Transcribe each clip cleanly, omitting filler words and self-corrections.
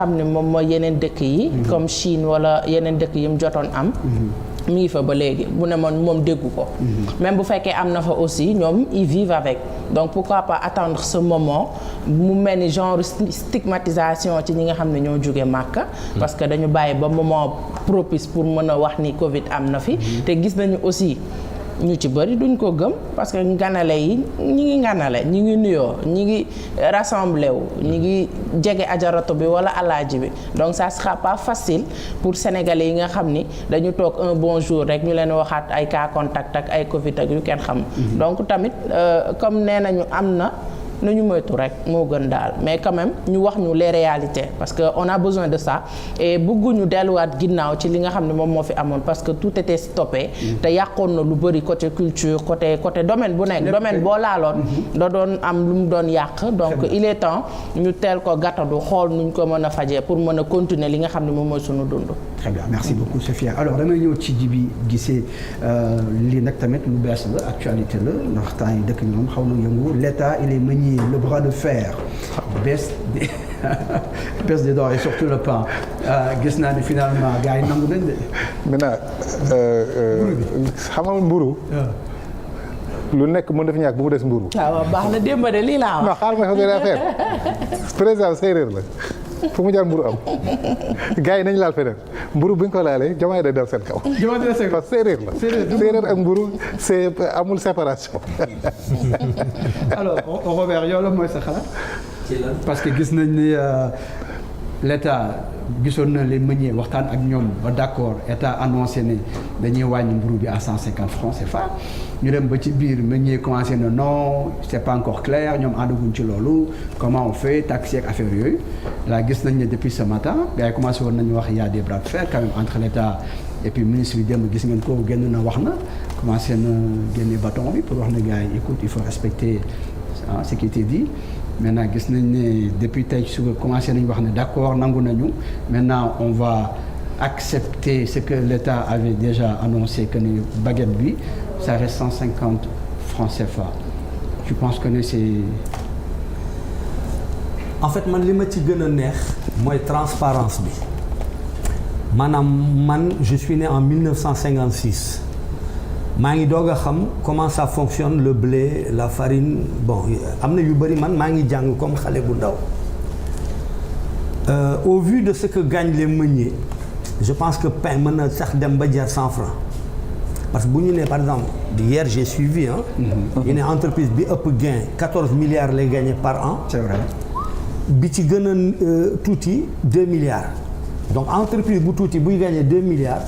xam ne moom mooy yeneen dëkk yi comme Chine wala yeneen dëkk yi mu jotoon am mi ngi fa ba léegi bu ne moom déggu ko même bu fekkee am na fa aussi ñoom ils vivent avec donc pourquoi pas attendre ce moment mu mel ni genre stigmatisation ci ñi nga xam ne ñoo jóge Màkka parce que dañu bàyyi ba moment propice pour mën a wax ni Covid am na fi te gis nañu aussi ñu ci bëri duñ ko gëm parce que nganale yi ñi ngi nganale ñi ngi nuyoo ñi ngi rassemblé wu ñi ngi jege ajaratu bi wala alaaji bi donc ça sera pas facile pour sénégalais yi nga xam ni dañu toog un bon jour rek ñu leen waxaat ay cas contact ak ay Covid ak yu kenn xam donc tamit comme nee nañu am na nañu moytu rek moo gën daal mais quand même ñu wax ñu les réalités parce que on a besoin de ça et bëgguñu delluwaat ginnaaw ci li nga xam ne moom moo fi amoon parce que tout était stoppé te yàqoon na lu bëri côté culture côté domaine bu nekk domaine boo laaloon da doon am lu mu doon yàq donc il est temps ñu teel ko gàttadu xool nuñ ko mën a fajee pour mën a continuer li nga xam ne moom mooy sunu dund. Très bien, merci beaucoup Sophia. Alors damay ñëw ci Djiby Guissé lii nag tamit lu bees la actualité la ndax temps yi dëkk bi moom xaw na yëngu l'État il est meunier le bras de fer baisse des denrées et surtout le pain gis naa ne finalement gars yi nangu nañ de. maintenant xamal mburu lu nekk mën def ñàkk bu mu des mburu. waaw baax na démb de lii laa wax. non xaaral ma xam ne affaire président séeréer la fu mu jaar mburu am gars yi nañu laal feneen mburu bu ñu ko laalee Diomaye day dal seen kaw. parce que séeréer la. séeréer ak mburu c'est amul séparation. alors Robert yow la mooy sa xalaat. parce que gis nañ ni l'État gisoon na les meuniers waxtaan ak ñoom ba d'accord État annoncé ne dañuy wàññi mburu bi à 150 francs CFA ñu dem ba ci biir meunier commencé na non c'est pas encore clair ñoom àndaguñ ci loolu comment on fait taxi ak affaire yooyu là gis nañ ne depuis ce matin gars yi commencé woon nañu wax il y a des bras de fer quand même entre l'État et puis ministre bi dem gis ngeen ko génn na wax na commencé na génne bâton bi pour wax na gars yi écoute il faut respecter ce qui était dit. Maintenant gis nañ ne depuis tey suba commencé nañu wax ne d'accord nangu nañu maintenant on va accepter ce que l'État avait déjà annoncé que ne baguette bi ça reste 150 francs CFA. Je pense que ne c'est. En fait man li ma ci gën a neex mooy transparence bi maanaam man je suis né en 1956. maa ngi doog a xam comment ça fonctionne le blé la farine bon am na yu bëri man maa ngi jàng comme xale bu ndaw au vu de ce que gagnent les meuniers je pense que pain mën na sax dem ba jar 100 francs parce que bu ñu nee par exemple hier j'ai suivi ñu ne entreprise bi ëpp gain 14 milliards lay gagner par an. C'est vrai. bi ci gën a tuuti 2 milliards donc entreprise bu tuuti buy gagner 2 milliards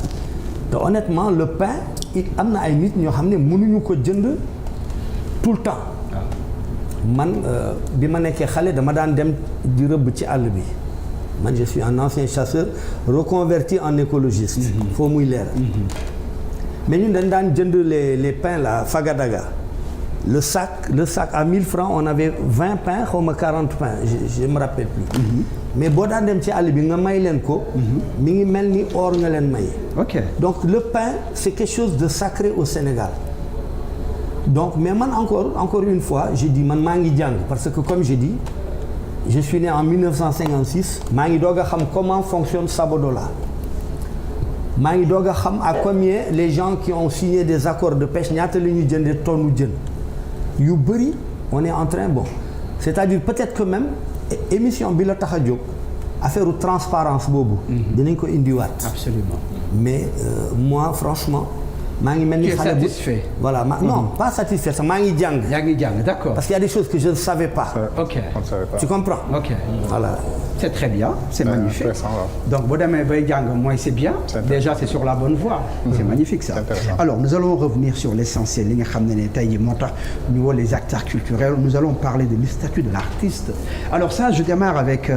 te honnêtement le pain. am na ay nit ñoo xam ne mënuñu ko jënd tout le temps man bi ma nekkee xale dama daan dem di rëbb ci àll bi man je suis un ancien chasseur reconverti en écologiste foo muy leer mais ñun dañ daan jënd les pains là Fagadaga le sac à 1000 francs on avait 20 pains xaw ma 40 pains je me rappelle plus mais boo daan dem ci àll bi nga may leen ko mi ngi mel ni or nga leen may. Ok. Donc le pain c'est quelque chose de sacré au Sénégal donc mais man encore une fois j'ai dit man maa ngi jàng parce que comme j'ai dit je suis né en 1956 maa ngi doog a xam comment fonctionne Sabodala maa ngi doog a xam à combien les gens qui ont signé des accords de pêche ñaata la ñuy jëndee tonnu jën yu bëri on est en train bon c'est-à-dire peut-être que même émission bi la tax a jóg affaire transparence boobu dinañ ko indiwaat. Absolument. Mais moi franchement maa ngi mel ni xale bu satisfait. Voilà non pas satisfait sax maa ngi jàng. yaa ngi jàng d'accord. Parce qu'il y a des choses que je ne savais pas. Ok. Tu comprends? Ok. Voilà. C'est très bien, c'est magnifique. Donc boo demee bay jàng mooy c'est bien. Déjà c'est sur la bonne voie. C'est magnifique ça. Alors nous allons revenir sur l'essentiel li nga xam ne tey jii moo tax ñu woo les acteurs culturels. Nous allons parler du statut de l'artiste. Alors ça je démarre avec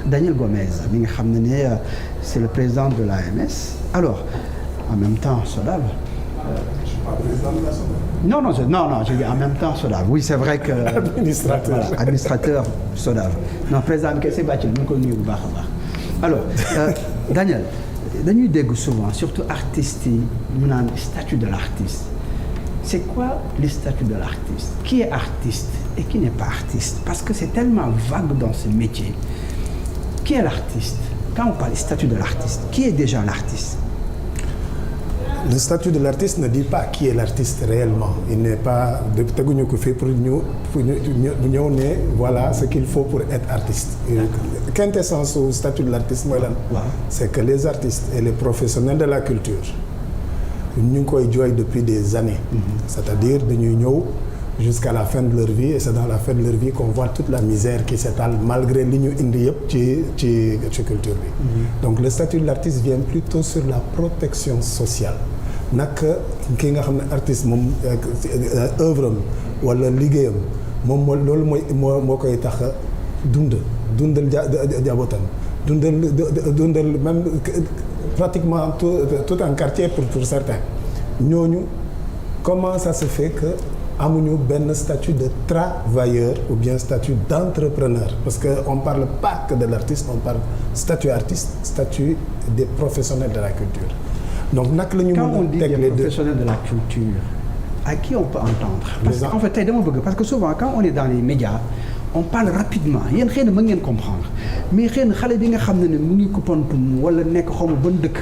Daniel Gomez mi nga xam ne c'est le président de l'AMS. Alors en même temps SODAV. Non, je dis en même temps SODAV. Oui, c'est vrai que. Administrateur. Voilà, administrateur SODAV. Non, président bi kese bàcc ñu ngi ko nuyu bu baax a baax. Alors, Daniel, dañuy dégg souvent surtout artistes yi ñu naan statut de l'artiste. C'est quoi le statut de l'artiste? Qui est artiste et qui n'est pas artiste? Parce que c'est tellement vague dans ce métier qui est l'artiste? Quand on parle du statut de l'artiste, qui est déjà l'artiste? Le statut de l'artiste ne dit pas qui est l'artiste réellement. Il n'est pas teguñu ko fi pour ñu ñëw ne voilà ce qu'il faut pour être artiste. Quintessence au statut de l'artiste mooy lan. C'est que les artistes et les professionnels de la culture ñu ngi koy jooy depuis des années. C'est-à-dire dañuy ñëw jusqu'à la fin de leur vie et c'est dans la fin de leur vie qu'on voit toute la misère qui s'étale malgré li ñu indi yëpp ci culture bi. Donc le statut de l'artiste vient plutôt sur la protection sociale. naka ki nga xam ne artiste moom œuvre am wala liggéeyam moom loolu moo koy tax a dundal jabootam dundal même pratiquement tout un quartier pour certains ñooñu comment ça se fait que amuñu benn statut de travailleur ou bien statut d'entrepreneur parce que on parle pas que de l'artiste on parle statut artiste statut des professionnels de la culture. Donc naka la ñu mën a quand on dit des professionnels de la culture à qui on peut entendre parce que en fait tey dama bëgg parce que souvent quand on est dans les médias on parle rapidement yéen xëy na mën ngeen comprendre mais xëy na xale bi nga xam ne mu ngi Koupantoum wala nekk xaw ma ban dëkk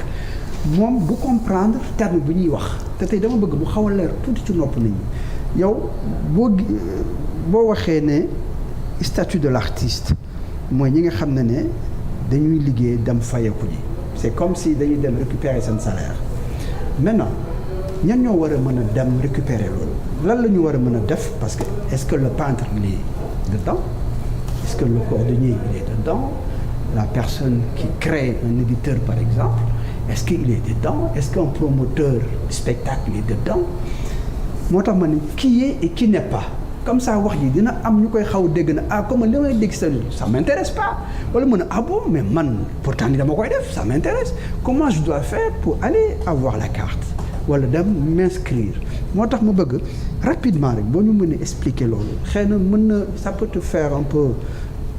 moom du comprendre terme bi ñuy wax te tey dama bëgg bu xaw a leer tuuti ci nopp nit ñi yow boo waxee ne statut de l'artiste mooy ñi nga xam ne dañuy liggéey dem fayeku ji c'est comme si dañuy dem récupérer seen salaire maintenant ñan ñoo war a mën a dem récupérer loolu lan la ñu war a mën a def parce que est-ce que le peintre il est dedans est-ce que le cordonnier il est dedans la personne qui crée un éditeur par exemple est-ce qu'il est dedans est-ce qu'un promoteur du spectacle est dedans moo tax ma ne qui est et qui n'est pas comme ça wax ji dina am ñu koy xaw dégg na ah comme li may dégg ça m'intéresse pas wala mën a ah bon mais man pourtant ni dama koy def ça m'intéresse comment je dois faire pour aller avoir la carte wala dem m'inscrire moo tax ma bëgg rapidement rek boo ñu mënee expliquer loolu xëy na mën na ça peut te faire un peu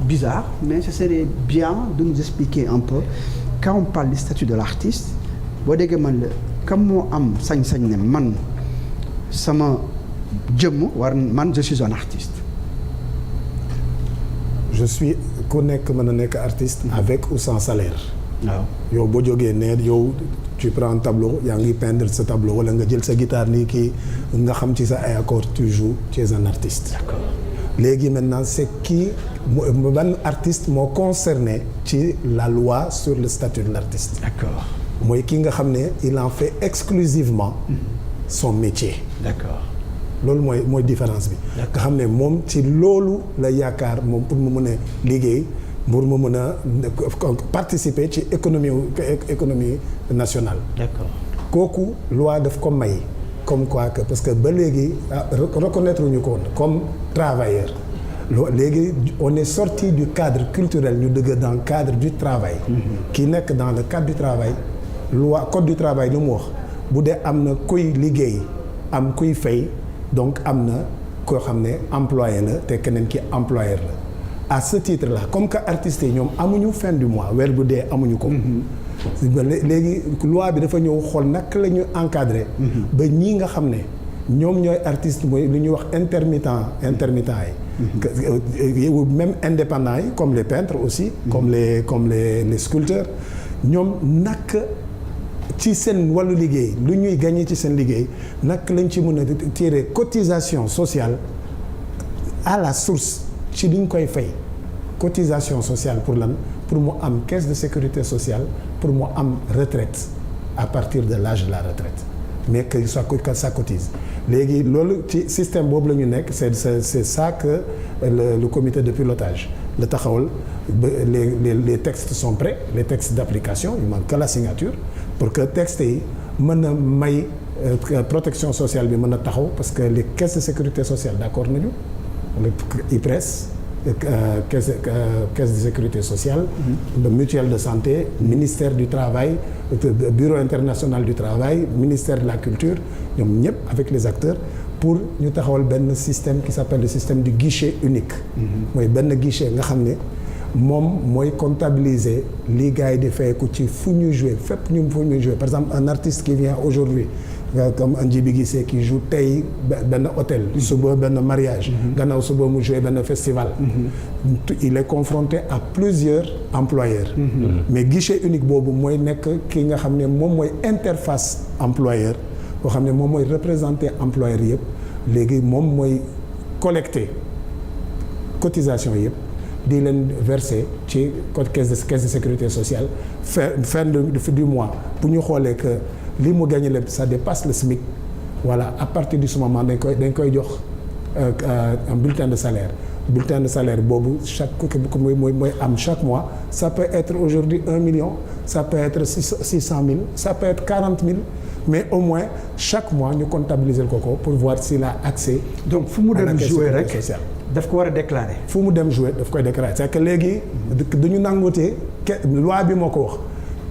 bizarre mais ce serait bien de nous expliquer un peu quand on parle du statut de l'artiste boo déggee man la comme moo am sañ-sañ ne man sama jëmm man je suis un artiste. Je suis ku nekk mën a nekk artiste avec ou sans salaire. waaw yow boo jógee ne yow tu prends un tableau yaa ngi peindre sa tableau wala nga jël sa guitare nii kii nga xam ci sa ay accords tu joues tu es un artiste. D'accord. Léegi maintenant c'est qui ban artiste moo concerné ci la loi sur le statut de l'artiste. D'accord. mooy ki nga xam ne il en fait exclusivement son métier. D'accord. loolu mooy différence bi. nga xam ne moom ci loolu la yaakaar moom pour mu mën a liggéey pour mu mën a participer ci économie nationale. D'accord. kooku loi daf ko may comme quoi que parce que ba léegi reconnaître ñu ko comme travailleur. léegi on est sorti du cadre culturel ñu dëgg dans le cadre du travail. ki nekk dans le cadre du travail loi code du travail lu mu wax bu dee am na kuy liggéey am kuy fay. donc am na koo xam ne employé la te keneen ki employeur la à ce titre là comme que artistes yi ñoom amuñu fin du mois weer bu dee amuñu ko. léegi loi bi dafa ñëw xool naka la ñu encadré. ba ñii nga xam ne ñoom ñooy artiste mooy lu ñuy wax intermittent yi. même indépendants yi comme les peintres aussi. comme les sculpteurs ñoom naka. ci seen wàllu liggéey lu ñuy gagner ci seen liggéey naka lañ ci mën a tirer cotisation sociale à la source ci li ñu koy fay cotisation sociale pour lan pour mu am caisse de sécurité sociale pour mu am retraite à partir de l'âge de la retraite mais que ça cotise léegi loolu ci système boobu la ñu nekk c'est ça que le comité de pilotage la taxawal ba les textes sont prêts les textes d'application il manque que la signature pour que texte yi mën a may protection sociale bi mën a taxaw parce que les caisses de sécurité sociale d'accord nañu IPRES caisse de sécurité sociale le mutuelle de santé ministère du travail bureau international du travail ministère de la culture ñoom ñëpp avec les acteurs pour ñu taxawal benn système qui s'appelle le système du guichet unique mooy benn guichet nga xam ne moom mooy comptabiliser li gars yi di fayeku ci fu ñuy jouer fépp fu ñuy jouer par exemple un artiste qui vient aujourd'hui comme Ndjibi Guissé qui joue tey benn hôtel suba benn mariage gannaaw suba mu joué benn festival il est confronté à plusieurs employeurs mais guichet unique boobu mooy nekk ki nga xam ne moom mooy interface employeur boo xam ne moom mooy représenter employeur yëpp léegi moom mooy collecter cotisation yëpp di leen verser ci caisse de sécurité sociale fin du mois bu ñu xoolee que li mu gagné lépp ça dépasse le SMIC voilà à partir de ce moment dañ koy jox un bulletin de salaire boobu chaque mooy am chaque mois ça peut être aujourd'hui 1 million ça peut être 600 000 ça peut être 40 000 mais au moins chaque mois ñu comptabiliser ko pour voir s'il a accès. donc fu mu dem jouer rek sociale. daf ko war a déclarer. fu mu dem jouer daf koy déclarer c'est que léegi duñu nangootee loi bi moo ko wax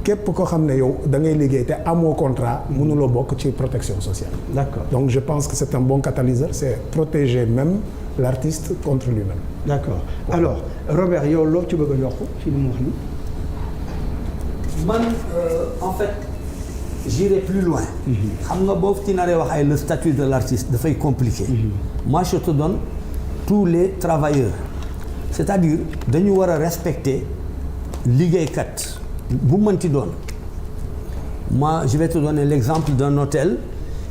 képp koo xam ne yow da ngay liggéey te amoo contrat mënuloo bokk ci protection sociale. D'accord. Donc je pense que c'est un bon catalyseur, c'est protéger même l'artiste contre lui-même. D'accord. Alors Robert yow loo ci bëgg a yokk ci li mu wax nii. man en fait j'irai plus loin. xam nga boo ci naree wax ay le statut de l'artiste dafay compliqué. Moi je te donne tous les travailleurs c'est-à-dire dañu war a respecter liggéeykat bu mënti doon. Moi je vais te donner l'exemple d'un hôtel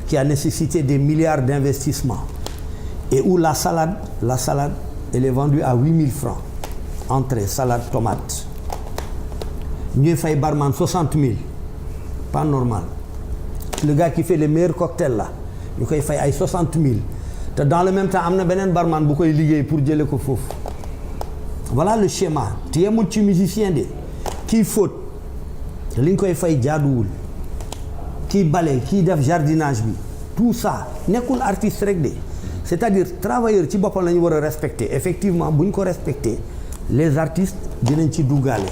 qui a nécessité des milliards d'investissements et où la salade elle est vendue à 8 000 francs entrée salade tomate ñuy fay barman 60 000 pas normal le gars qui fait les meilleurs cocktails là ñu koy fay ay 60 000 te dans le même temps am na beneen barman bu koy liggéey pour jële ko foofu voilà le schéma te yemul ci musicien de kii fóot li ñu koy fay jaaduwul kii bale kii def jardinage bi tout ça nekkul artiste rek de c'est-à-dire travailleur ci boppam la ñu war a respecter effectivement bu ñu ko respecter les artistes dinañ ci duggaale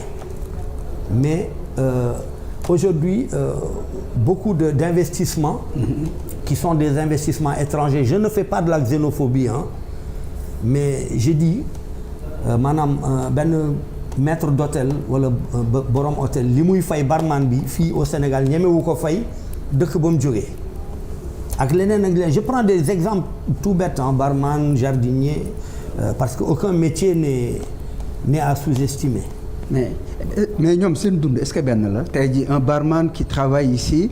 mais aujourd'hui beaucoup d'investissements qui sont des investissements étrangers je ne fais pas de la xénophobie hein mais je dis maanaam benn maître d'hôtel wala borom hôtel li muy fay barman bi fii au Sénégal ñemewu ko fay dëkk ba mu jógee ak leneen ak leneen je prends des exemples tout bêtes hein barman jardinier parce que aucun métier n'est à sous-estimer. mais ñoom seen dund est-ce que benn la tey jii un barman qui travaille ici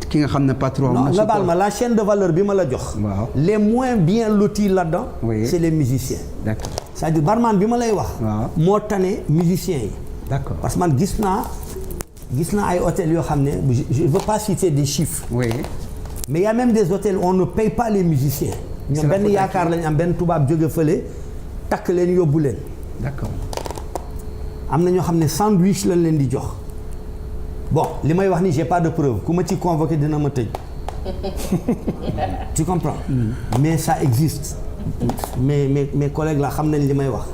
ki nga xam ne patron. non nga baal ma la chaîne de valeur bi ma la jox. waaw les moins bien lotis là-dedans. Oui. C'est les musiciens. D'accord. C'est-à-dire barman bi ma lay wax. waaw moo tane musiciens yi. D'accord. parce que man gis naa ay hôtels yoo xam ne je veux pas citer des chiffres. Oui. mais il y a même des hôtels où on ne paye pas les musiciens. ñoom benn yaakaar lañu am benn tubaab jóge fële takk leen yóbbu leen. D'accord. am na ñoo xam ne sandwich lañ leen di jox bon li may wax ni j'ai pas de preuve ku ma ci convoqué dina ma tëj tu comprends. mais ça existe mes collègues là xam nañ li may wax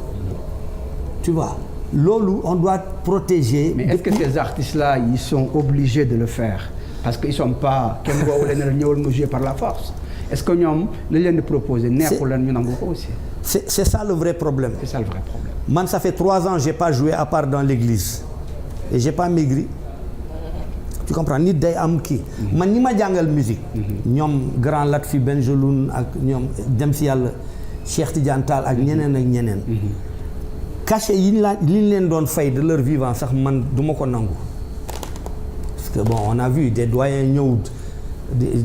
tu vois loolu on doit protéger. mais est-ce que ces artistes là ils sont obligés de le faire parce que ils sont pas kenn woowu leen ne ñëwal nga jouer par la force est-ce que ñoom lañ leen di proposer neexul leen ñu nangu ko aussi. c'est ça le vrai problème. C'est ça le vrai problème. Man ça fait 3 ans j'ai pas joué à part dans l'église et j'ai pas maigri tu comprends nit day am kii man ñi ma jàngal musique ñoom grand Latfi Benjeloun ak ñoom dem si yàlla Cheikh Tidiane Tall ak ñeneen ak ñeneen cachet yi ñu leen doon fay de leur vivant sax man du ma ko nangu parce que bon on a vu des doyens ñëw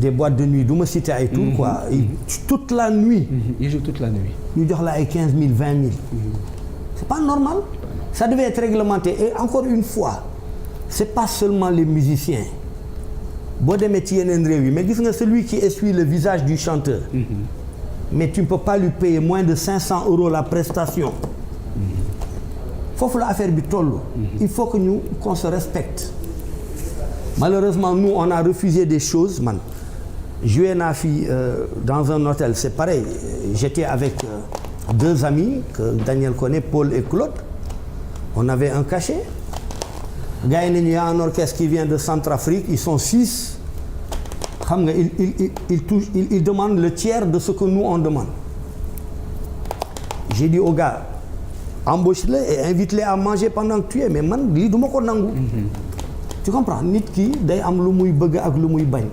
des boîtes de nuit du ma citer ay tout quoi toute la nuit ils jouent toute la nuit ñu jox la ay 15 000 20 000 c'est pas normal ça devait être réglementé et encore une fois c'est pas seulement les musiciens boo demee ci yeneen réew yi mais gis nga celui qui essuie le visage du chanteur mais tu ne peux pas lui payer moins de 500 € la prestation foofu la affaire bi toll il faut que ñu qu'on se respecte malheureusement nous on a refusé des choses man joué naa fi dans un hôtel c'est pareil j'étais avec 2 amis que Daniel connaît Paul et Claude on avait un cachet gars yi nañu y a un orchestre qui vient de Centrafrique ils sont 6 xam nga ils demandent le tiers de ce que nous on demande j'ai dit aux gars embauche-les et invite-les à manger pendant que tu es mais man lii du ma ko nangu tu comprends nit ki day am lu muy bëgg ak lu muy bañ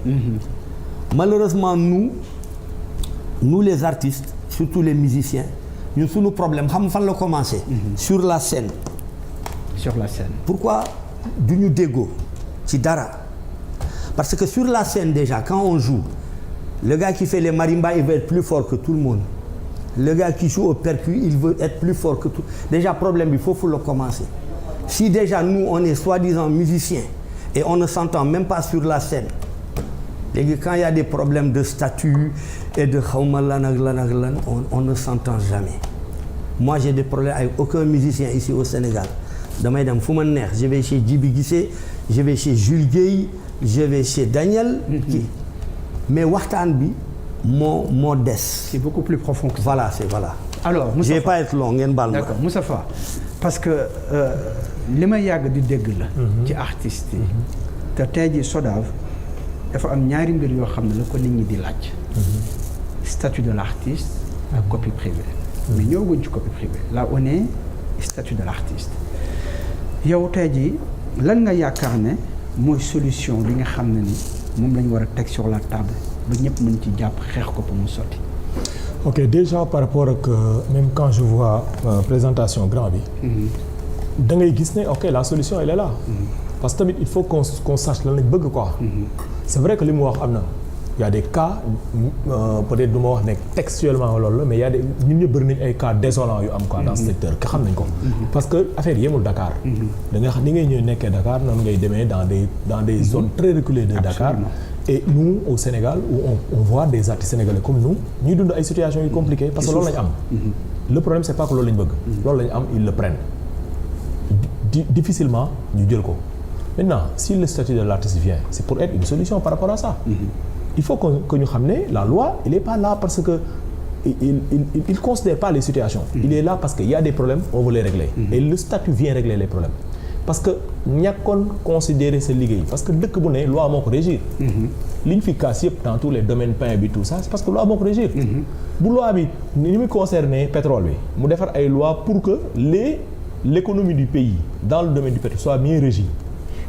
malheureusement nous les artistes surtout les musiciens ñun suñu problème xam fan la commencé. Sur la scène. Pourquoi du ñu déggoo ci dara parce que sur la scène déjà quand on joue le gars qui fait les marimbas il veut être plus fort que tout le monde le gars qui joue au percu il veut être plus fort que tout déjà problème bi foofu la commencer si déjà nous on est soi-disant musiciens et on ne s'entend même pas sur la scène léegi quand il y a des problèmes de statut et de xawma lan ak lan ak lan on ne s'entend jamais moi j'ai des problèmes avec aucun musicien ici au Sénégal damay dem fu ma neex je vais chez Djibi Guissé je vais chez Jules Guèye je vais chez Daniel mais waxtaan bi moo des. C'est beaucoup plus profond que ça. Voilà c'est voilà. Alors Moustapha je vais pas être long ngeen baal ma. D'accord Moustapha parce que li ma yàgg di dégg la. ci artistes yi. te tey jii SODAV dafa am ñaari mbir yoo xam ne la ko nit ñi di laaj. statut de l'artiste ak copie privée. mais ñëwaguñ ci copie privée là on est statut de l'artiste. yow tey jii lan nga yaakaar ne mooy solution bi nga xam ne ni moom la ñu war a teg sur la table ba ñëpp mën ci jàpp xeex ko pour mu sotti. ok déjà par rapport ak même quand je vois présentation grand bi. da ngay gis ne ok la solution elle est là. parce que tamit il faut qu'on sache lan lañ bëgg quoi. c'est vrai que li mu wax am na. y a des cas peut-être du ma wax ne textuellement loolu la mais y a des ñun ñëpp bëri nañ ay cas désolants yu am quoi dans ce secteur que xam nañ ko. parce que affaire yemul Dakar. da nga xam ni ngay ñëw nekkee Dakar noonu ngay demee dans des zones très reculées de Dakar. et nous au Sénégal où on voit des artistes sénégalais comme nous ñuy dund ay situations yu compliquées parce que loolu lañ am. le problème c'est pas que loolu lañ bëgg. loolu lañ am ils le prennent difficilement ñu jël ko maintenant si le statut de l'artiste vient c'est pour être une solution par rapport à ça. il faut que ñu xam ne la loi il est pas là parce que il considère pas les situations. il est là parce que y a des problèmes on veut les régler. et le statut vient régler les problèmes. parce que ñàkkoon considérer sa liggéey parce que dëkk bu ne loi moo ko régir. li ñu fi kaas yëpp dans tous les domaines pain bi tout ça c'est parce que loi moo ko régir. bu loi bi ni muy concerner pétrole bi mu defar ay loi pour que l'économie du pays dans le domaine du pétrole soit mieux régie.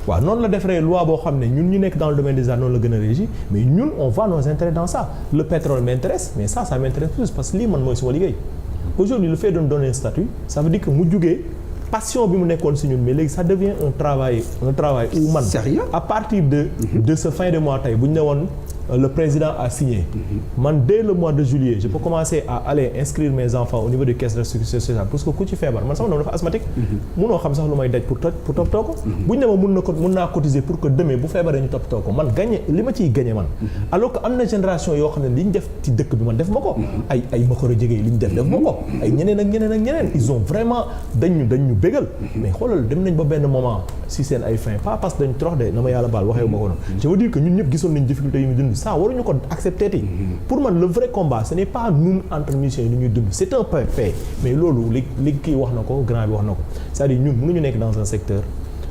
waaw noonu la defaree loi boo xam ne ñun ñu nekk dans le domaine des arts noonu la gën a régi mais ñun on voit nos intérêts dans ça le pétrole m'intéresse mais ça m'intéresse plus parce que lii man mooy suma liggéey aujourd'hui le fait de nous donner un statut ça veut dire que mu jugee passion bi mu nekkoon si ñun mais léegi ça devient un travail où man sérieux à partir de ce fin de mois tey bu ñu ne woon le président a signé man dès le mois de juillet je peux commencer à aller inscrire mes enfants au niveau des caisses de sécurité sociale parce que ku ci feebar man sama doom dafa asthmatique munoo xam sax lu may daj pour toppatoo ko bu ñu ne ma mun naa cotiser pour que demain bu feebaree ñu toppatoo ko man gagné li ma ciy gagné man alors que am na génération yoo xam ne li ñu def ci dëkk bi man def ma ko ay makoro jege li ñu def ma ko ay ñeneen ak ñeneen ils ont vraiment dañ ñu bégal mais xoolal dem nañ ba benn moment si seen ay fin pas parce que dañ trox de na ma yàlla baal waxee ma ko noonu je veux dire que ñun ñëpp gisoon nañ difficulté yi mu dund ça waruñu ko accepter ti pour man le vrai combat ce n'est pas ñun entre musiciens yi ñuy dund c'est un fait mais loolu li kii wax na ko grand bi wax na ko c'est-à-dire ñun mënuñu nekk dans un secteur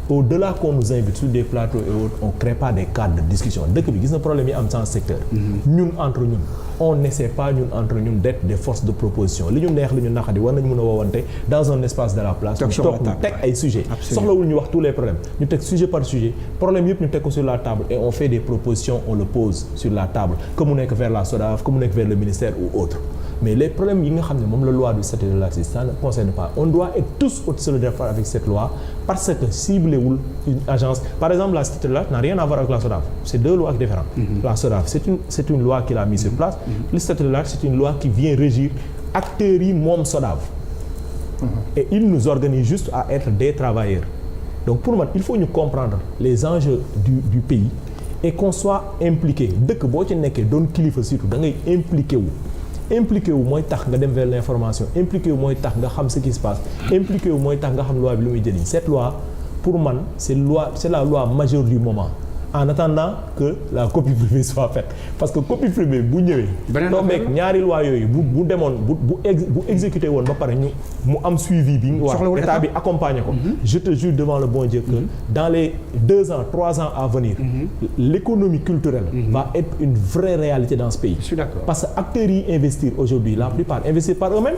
au-delà qu'on nous invite sur des plateaux et autres on crée pas des cadres de discussion dëkk bi gis na problème yi am dans ce secteur ñun entre ñun on n'essaie pas ñun entre ñun d'être des forces de proposition li ñu neex li ñu naqadi war nañu mën a woowante dans un espace de la place ñu toog ñu teg ay sujets soxlawul ñu wax tous les problèmes ñu teg sujet par sujet problème yëpp ñu teg ko sur la table et on fait des propositions on le pose sur la table que mu nekk vers la SODAV que mu nekk vers le ministère ou autre mais les problèmes yi nga xam ne moom la loi du statut de l'artiste ça ne concerne pas on doit être tous solidaires avec cette loi parce que ciblé wul une agence par exemple la statut de l'artiste n'a rien à voir avec la SODAV c'est deux lois différentes la SODAV c'est une loi qu'il a mise sur place le statut de l'artiste c'est une loi qui vient régir acteurs yi moom SODAV et il nous organise juste à être des travailleurs donc pour moi il faut ñu comprendre les enjeux du pays et qu'on soit impliqué dëkk boo ci nekkee doon kilifa surtout da ngay impliqué wu mooy tax nga dem vers l'information impliqué wu mooy tax nga xam ce qui se passe impliqué wu mooy tax nga xam loi bi lu muy jëriñ cette loi pour man c'est la loi majeure du moment en attendant que la copie privée soit faite parce que copie privée bu ñëwee tombeek ñaari loi yooyu bu demoon bu exécuté woon ba pare mu am suivi bi war état bi accompagner ko je te jure devant le bon Dieu que dans les 2 ans 3 ans à venir l'économie culturelle va être une vraie réalité dans ce pays. Je suis d'accord. Parce que acteurs yi investir aujourd'hui la plupart investissent par eux-mêmes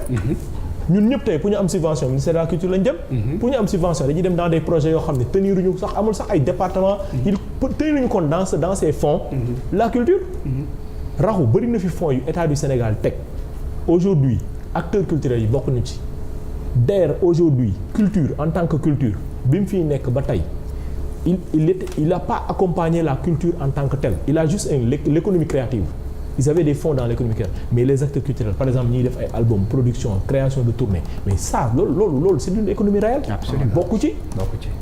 ñun ñëpp tey pour ñu am subvention ministère de la culture lañ jëm pour ñu am subvention dañuy dem dans des projets yoo xam ne teniruñu sax amul sax ay département il teniruñu compte dans ces fonds la culture raxu bëri na fi fonds yu état du Sénégal teg aujourd'hui acteurs culturels yi bokk ñu ci d'ailleurs aujourd'hui culture en tant que culture bi mu fiy nekk ba tey il a pas accompagné la culture en tant que telle il a juste l'économie créative ils avaient des fonds dans l'économie créative mais les acteurs culturels par exemple ñiy def ay albums production création de tournée mais ça loolu c'est une économie réelle. absolument bokku ci.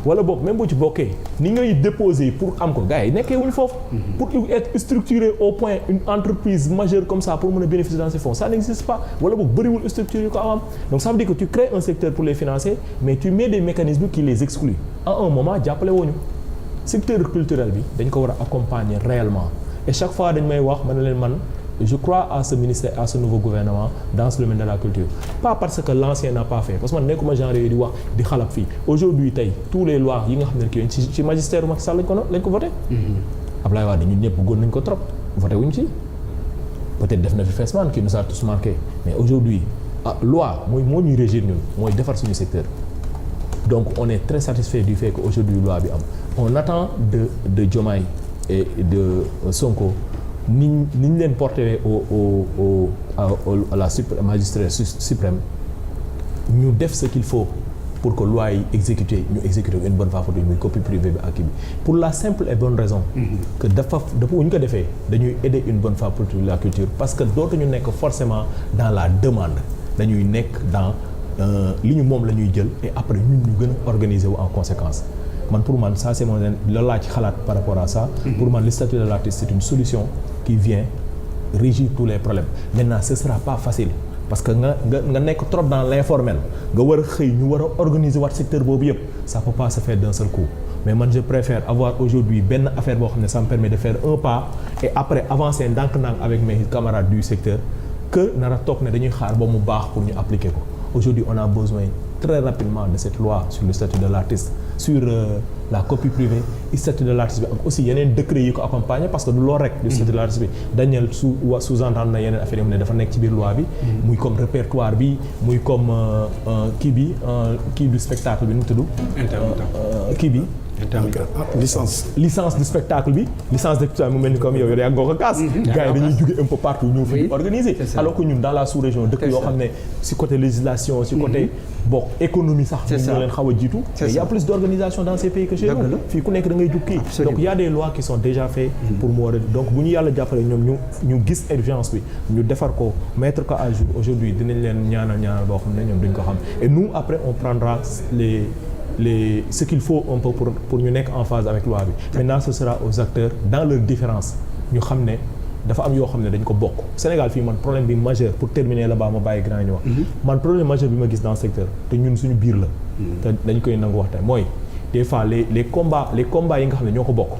wala boog même boo ci bokkee ni ngay déposer pour am ko gars yi nekkee wuñ foofu. pour être structuré au point une entreprise majeure comme ça pour mën a bénéficier dans ces fonds ça n'existe pas wala boog bëriwul structure yu ko am donc ça veut dire que tu crées un secteur pour les financer mais tu mets des mécanismes qui les excluent à un moment jàppale woo ñu secteur culturel bi dañ ko war a accompagner réellement. Et chaque fois dañ may wax man je crois à ce ministère à ce nouveau gouvernement dans ce domaine de la culture pas parce que l'ancien n'a pas fait parce que man nekkuma genre yooyu di wax di xalab fii aujourd'hui tey tous les lois yi nga xam ne kii ci magistère Macky Sall lañ ko voté Abdoulaye Wade ñun ñëpp bëggoon nañ ko trop voté wuñ ci peut-être def na fi Fesman qui nous a tous marqué mais aujourd'hui loi moo ñuy régir ñun mooy defar suñu secteur donc on est très satisfait du fait que aujourd'hui loi bi am on attend de Diomaye et de Sonko ni ñu leen porté à la magistrature suprême ñu def ce qu'il faut pour que loi yi exécuter une bonne fois pour muy copie privée bi ak bi pour la simple et bonne raison que dafa bu ñu ko defee dañuy aider une bonne fois pour la culture parce que dootuñu nekk forcément dans la demande dañuy nekk dans li ñu moom la ñuy jël et après ñun ñu gën a organiser wu en conséquence man pour man ça c'est mon loolu laa ci xalaat par rapport à ça pour man le statut de l'artiste c'est une solution qui vient régir tous les problèmes maintenant ce sera pas facile parce que nga nekk trop dans l'informel nga war a xëy ñu war a organiser waat secteur boobu yëpp ça peut pas se faire d'un seul coup mais man je préfère avoir aujourd'hui benn affaire boo xam ne ça me permet de faire un pas et après avancer ndànk-ndànk avec mes camarades du secteur que nar a toog ne dañuy xaar ba mu baax pour ñu appliquer ko aujourd'hui on a besoin très rapidement de cette loi sur le statut de l'artiste sur la copie privée et statut de l'artiste bi ak aussi yeneen décret yi ko accompagner parce que du loolu rek du statut de l'artiste bi Daniel sous-entendre na yeneen affaire yi ne dafa nekk ci biir loi bi muy comme répertoire bi muy comme kii du spectacle bi nu mu tudd kii bi licence du spectacle bi licence de mu mel ni comme yow yaa ngoo ko kaas gars yi dañuy jóge un peu partout ñëw fi organiser alors que ñun dans la sous-région dëkk yoo xam ne si côté législation si côté économie sax ñu leen xaw a jiitu mais il y a plus d'organisation dans ces pays que chez nous fii ku nekk da ngay jug kii donc il y a des lois qui sont déjà faites pour mu war a donc bu ñu yàlla jàppale ñoom ñu gis urgence bi ñu defar ko mettre ko à jour aujourd'hui dinañ leen ñaanal boo xam ne ñoom duñ ko xam et nous après on prendra ce qu'il faut un peu pour ñu nekk en phase avec loi bi maintenant ce sera aux acteurs dans leurs différences ñu xam ne dafa am yoo xam ne dañ ko bokk Sénégal fii man problème bi majeur pour terminer là-bas ma bàyyi grand ñu wax man problème majeur bi ma gis dans le secteur te ñun suñu biir la te dañ koy nangu wax tey mooy des fois les combats yi nga xam ne ñoo ko bokk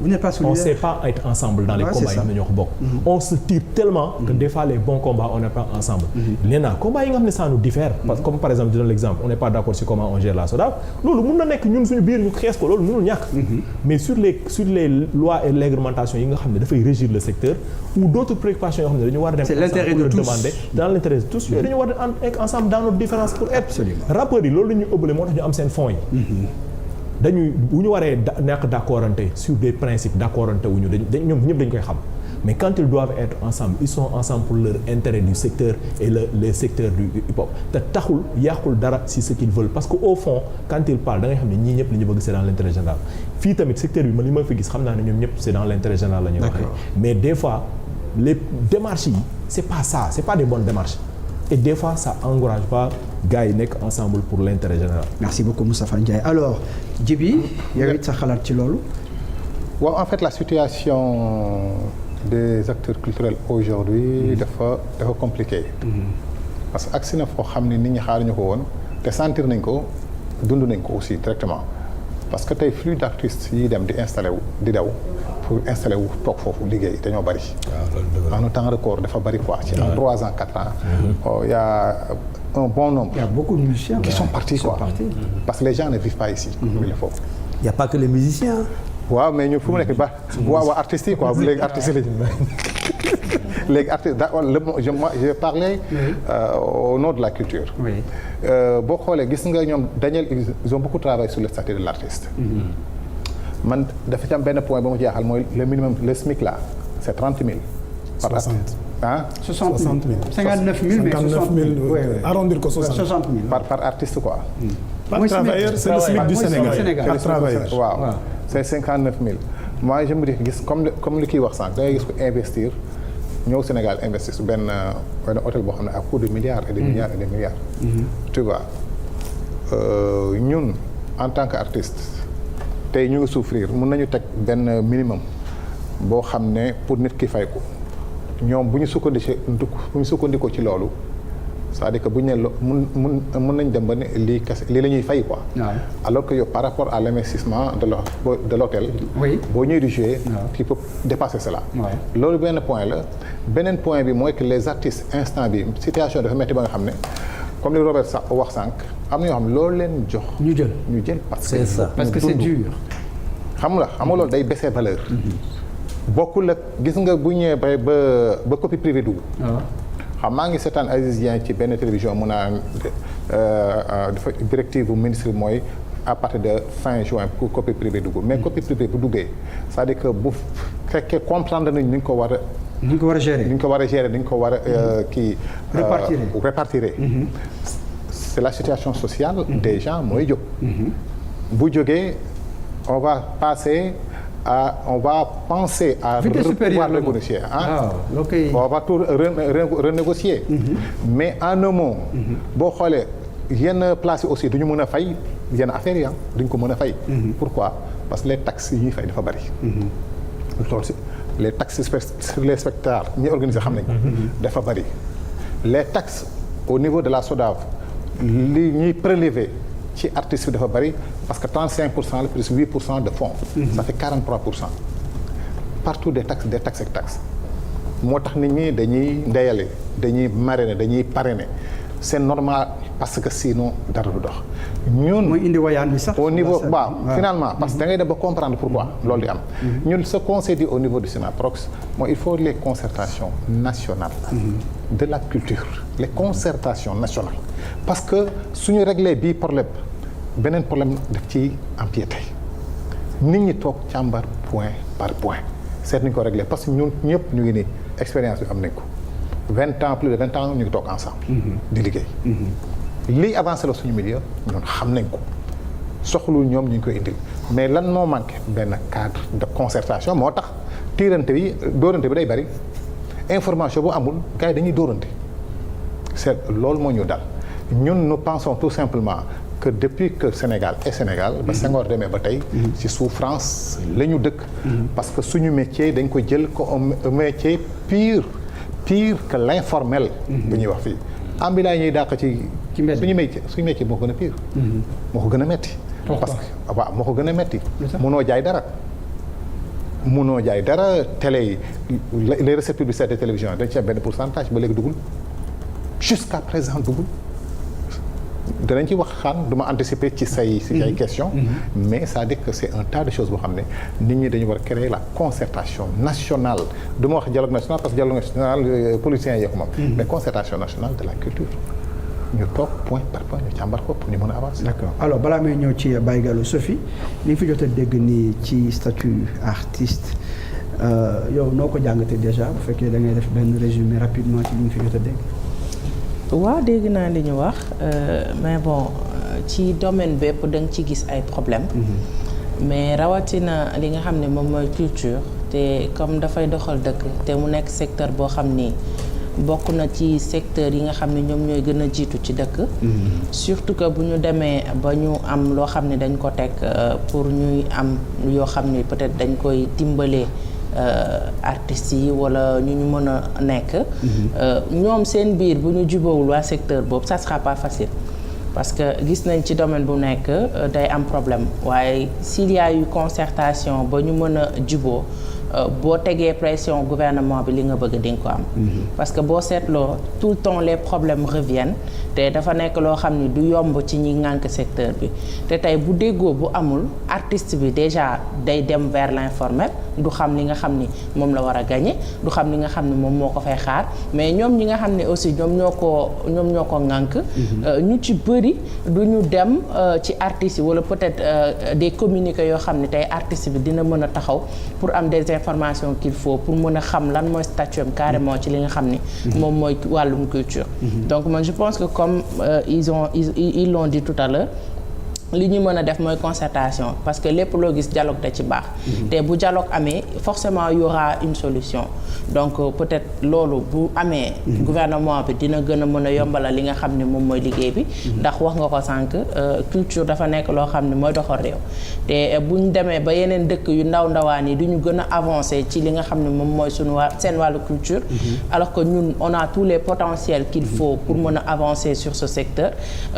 on sait pas être ensemble dans les combats yi nga xam ne ñoo ko bokk on se tire tellement que des fois les bons combats on n'est pas ensemble léegi combats yi nga xam ne ça nous diffère parce que comme par exemple je donne l'exemple on n'est pas d'accord sur comment on gère la SODAV loolu mun na nekk ñun suñu biir ñu xees ko loolu mënul ñàkk mais sur les lois et réglementations yi nga xam ne dafay régir le secteur ou d'autres préoccupations yoo xam ne dañu war a dem demander dans l'intérêt de tous yooyu dañu war a nekk ensemble dans nos différences pour être rappeurs yi loolu la ñuy ëbbale moo tax ñu am seen fonds yi dañuy bu ñu waree nekk d'accordante sur des principes d'accordante wuñu ñoom ñëpp dañ koy xam mais quand ils doivent être ensemble ils sont ensemble pour leur intérêt du secteur et le secteur du hip-hop te taxul yàqul dara si ce qu'ils veulent parce que au fond quand ils parlent da ngay xam ne ñii ñëpp li ñu bëgg c'est dans l'intérêt général fii tamit secteur bi man li ma fi gis xam naa ne ñoom ñëpp c'est dans l'intérêt général la ñuy waxee mais des fois les démarches yi c'est pas ça c'est pas des bonnes démarches et des fois ça encourage pas gars yi nekk ensemble pour l'intérêt général. Merci beaucoup Moustapha Ndiaye alors Djiby yow it sa xalaat ci loolu. waaw en fait la situation des acteurs culturels aujourd'hui dafa compliqué parce que agsi na foo xam ne nit ñi xaaruñu ko woon te sentir nañ ko dund nañ ko aussi directement parce que tey flux d'artistes yi dem di installé wu di daw pour installer wu toog foofu liggéey dañoo bari. en un temps record dafa bari quoi. ci en 3 ans 4 ans. il y a un bon nombre. Il y a beaucoup de musiciens qui sont partis quoi. Parce que les gens ne vivent pas ici. Il n'y a pas que les musiciens. waaw mais ñu fu mu nekk ba waaw artistes yi quoi léegi artistes yi lañu léegi artistes je parlais au nom de la culture. boo xoolee gis nga ñoom Daniel ils ont beaucoup travaillé sur le statut de l'artiste. man dafa ci am benn point ba mu jaaxal mooy le minimum le SMIC là c'est 30 000 par 60. ah 60 000. 000. 59 000 mais 59 000, oui. arrondir ko 60. 60 000. par artiste quoi. Par Mooy travailleur, c'est le SMIC du mooy Sénégal. Sénégal. Par travailleur. waaw waaw. c'est 59 000. moi je me dis gis comme li kii wax sànq da ngay gis ko investir ñëw Sénégal investir su benn hôtel boo xam ne à coût de milliards et des milliards et des milliards. tu vois ñun en tant que artiste tey ñu ngi souffrir mun nañu teg benn minimum boo xam ne pour nit ki fay ko ñoom bu ñu sukkandikoo ci loolu c'est-à-dire que bu ñu nee mun nañ dem ba ne lii la ñuy fay quoi. alors que yow par rapport à l'investissement de l'hôtel. oui boo ñëwee di jouer. tu peux dépasser cela. loolu benn point la beneen point bi mooy que les artistes instant bi situation dafa metti ba nga xam ne comme li Robert wax sànq am na ñoo xam loolu leen jox. ñu jël parce que c'est dur. xam nga loolu day baisser valeur. bokkul ak gis nga bu ñëwee ba copie privée dugg. xam maa ngi seetaan Aziz Dieng ci benn télévision mun naa dafa directive bu ministre mooy à partir de fin juin pour copie privée dugg mais copie privée bu duggee c'est-à-dire que bu fekkee comprendre nañ ni ñu ko war a. ni ñu ko war a gérer ni ñu ko war a gérer ni ñu ko war a kii. répartir. c'est la situation sociale des gens mooy jóg. bu jógee on va penser à pouvoir renégocier. On va tout renégocier. Mais en amont, boo xoolee yenn place yi aussi du ñu mën a fay yenn affaires yi duñ ko mën a fay. Pourquoi? Parce que les taxes yi ñuy fay dafa bari. loolu si les taxes sur les spectacles ñi organiser xam nañ ko. dafa bari les taxes au niveau de la SODAV li ñuy prélever ci artistes bi dafa bari parce que 35% la plus 8% de fonds. ça fait 43%. partout des taxes ak taxes. moo tax nit ñi dañuy ndeyale dañuy marrainer dañuy parrainer c'est normal parce que sinon dara du dox. ñun mooy indi wayaan bi sax. au niveau finalement parce que da ngay dem ba comprendre pourquoi loolu di am. ñun ce qu'on s'est dit au niveau du SYNAPROX mooy il faut les concertations nationales. de la culture les concertations nationales parce que suñu régler bii problème. beneen problème daf ci empiété nit ñi toog càmbar point par point seet nañu ko réglé parce que ñun ñëpp ñu ngi nii expérience bi am nañ ko 20 ans plus de 20 ans ñu ngi toog ensemble. di liggéey. lii avancé la suñu milieu ñun xam nañ ko soxlul ñoom ñu ngi koy indil mais lan moo manqué benn cadre de concertation moo tax tiirante bi dóorante bi day bari information bu amul gars yi dañuy dóorante c'est loolu moo ñu dal ñun nous pensons tout simplement. que depuis que Sénégal est Sénégal ba Senghor demee ba tey ci souffrance la ñu dëkk parce que suñu métier dañ ko jël comme un métier pire que l'informel bu ñuy wax fii ambulant yi ñuy dàq ci suñu métier moo ko gën a pire moo ko gën a metti parce que waaw moo ko gën a metti munoo jaay dara télé yi les recettes publicitaires de télévision dañ ci am benn pourcentage ba léegi dugul jusqu'à présent dugul danañ ci wax xaan du ma anticiper ci say question mais ça dit que c'est un tas de choses boo xam ne nit ñi dañu war a créer la concertation nationale du ma wax dialogue national parce que dialogue national politiciens yi ko moom mais concertation nationale de la culture ñu toog point par point ñu càmbar ko pour ñu mën a avancer. D'accord alors balaa may ñëw ci Baye Gallo Sophie li nga fi jot a dégg nii ci statut artiste yow noo ko jàngatee déjà bu fekkee da ngay def benn résumé rapidement ci li nga fi jot a dégg. waaw dégg naa li ñu wax mais bon ci domaine bépp da nga ci gis ay problème mais rawatina li nga xam ne moom mooy culture te comme dafay doxal dëkk te mu nekk secteur boo xam ni bokk na ci secteur yi nga xam ne ñoom ñooy gën a jiitu ci dëkk surtout que bu ñu demee ba ñu am loo xam ne dañ ko teg pour ñuy am yoo xam ne peut-être dañ koy dimbalee artistes yi wala ñu mën a nekk ñoom seen biir bu ñu jubóowul waa secteur boobu ça sera pas facile parce que gis nañ ci domaine bu nekk day am problème waaye s'il y a eu concertation ba ñu mën a juboo boo tegee pression gouvernement bi li nga bëgg di nga ko am parce que boo seetloo tout le temps les problèmes reviennent te dafa nekk loo xam ni du yomb ci ñi ŋànk secteur bi te tey bu déggoo bu amul artiste bi déjà day dem vers l'informel du xam li nga xam ni moom la war a gagner du xam li nga xam ni moom moo ko fay xaar mais ñoom ñi nga xam ne aussi ñoom ñoo ko ŋànk ñu ci bëri du ñu dem ci artistes yi wala peut-être des communiqués yoo xam ne tey artiste bi dina mën a taxaw pour am des informations qu'il faut pour mën a xam lan mooy statut am carrément ci li nga xam ni moom mooy wàllum culture donc man je pense que comme ils l'ont dit tout à l'heure li ñu mën a def mooy concertation parce que lépp loo gis dialogue da ci baax te bu dialogue amee forcément y aura une solution donc peut-être loolu bu amee gouvernement bi dina gën a mën a yombalal li nga xam ne moom mooy liggéey bi ndax wax nga ko sànq culture dafa nekk loo xam ne mooy doxal réew te buñ demee ba yeneen dëkk yu ndawaan yi du ñu gën a avancer ci li nga xam ne moom mooy suñu seen wàllu culture alors que ñun on a tous les potentiels qu'il faut pour mën a avancer sur ce secteur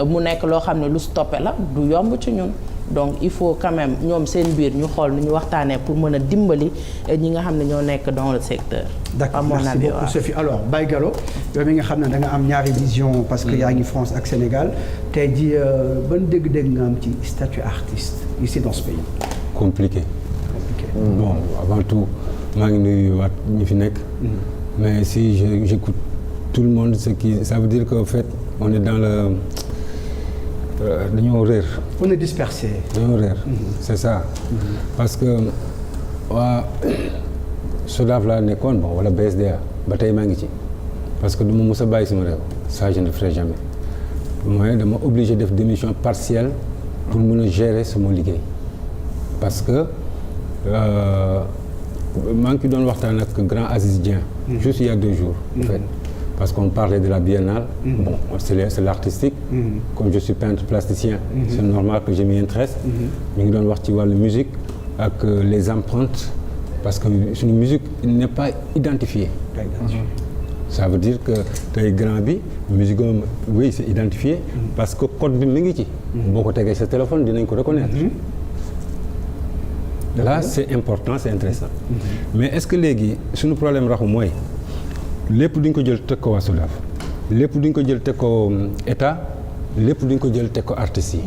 mu nekk loo xam ne lu stoppé la du yomb ci ñun donc il faut quand même ñoom seen biir ñu xool nu ñu waxtaanee pour mën a dimbali ñi nga xam ne ñoo nekk dans le secteur. D'accord, merci beaucoup Sophie. Alors Baye Gallo yow mi nga xam ne da nga am ñaari vision parce que yaa ngi France ak Sénégal tey jii ban dégg-dégg nga am ci statut artiste ici dans ce pays. Compliqué. Bon avant tout maa ngi nuyu waat ñi fi nekk. mais si j'écoute tout le monde ça veut dire qu'en fait on est dans le dañoo réer. On est dispersé. dañoo réer c'est ça. parce que waa SODAV laa nekkoon bon wala BSDA ba tey maa ngi ci parce que du ma mës a bàyyi sama réew ça je ne ferai jamais mooy dama obligé def démission partielle pour mën a gérer sama liggéey parce que maa ngi ci doon waxtaan ak grand Aziz Dieng. juste il y a 2 jours. en fait parce qu'on parlait de la biennale. Bon c'est l'artistique. Comme je suis peintre plasticien. C'est normal que je m'y intéresse. ñu ngi doon wax ci wàllu musique ak les empreintes parce que suñu musique n'est pas identifiée. Ça veut dire que tey grand bi musique am oui c'est identifié. parce que code bi mi ngi ci. boo ko tegee sa téléphone dinañ ko reconnaître. Là c'est important c'est intéressant. mais est-ce que léegi suñu problème raxu mooy lépp duñ ko jël teg ko waa SODAV lépp duñ ko jël teg ko état lépp duñ ko jël teg ko artistes yi.